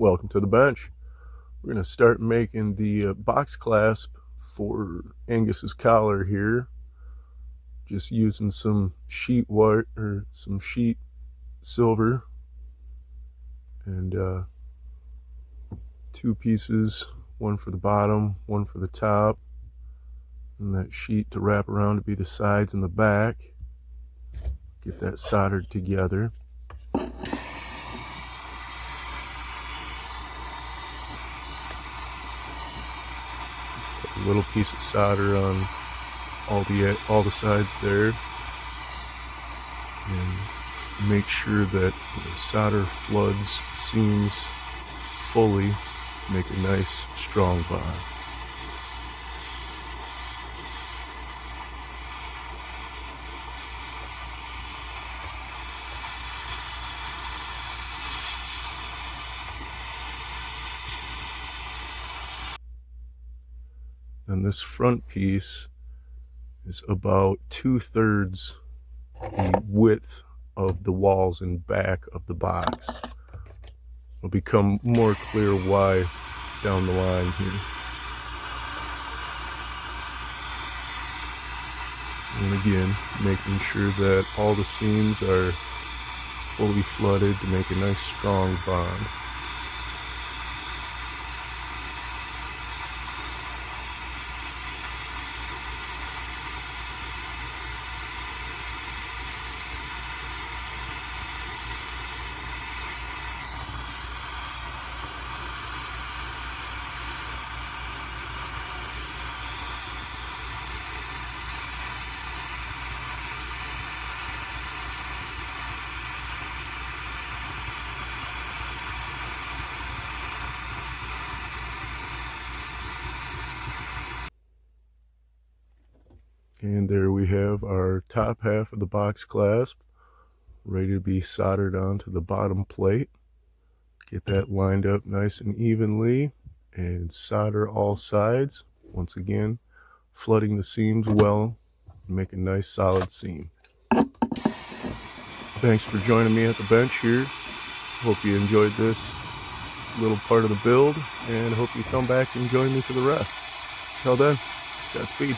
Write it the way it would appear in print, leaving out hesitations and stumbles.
Welcome to the bench. We're going to start making the box clasp for Angus's collar here. Just using some sheet white or some sheet silver and two pieces, one for the bottom, one for the top, and that sheet to wrap around to be the sides and the back. Get that soldered together. A little piece of solder on all the sides there, and make sure that the solder floods seams fully to make a nice strong bond. And this front piece is about 2/3 the width of the walls and back of the box. It'll become more clear why down the line here. And again, making sure that all the seams are fully flooded to make a nice strong bond. And there we have our top half of the box clasp ready to be soldered onto the bottom plate. Get that lined up nice and evenly and solder all sides. Once again, flooding the seams well, make a nice solid seam. Thanks for joining me at the bench here. Hope you enjoyed this little part of the build, and hope you come back and join me for the rest. Till then, Godspeed.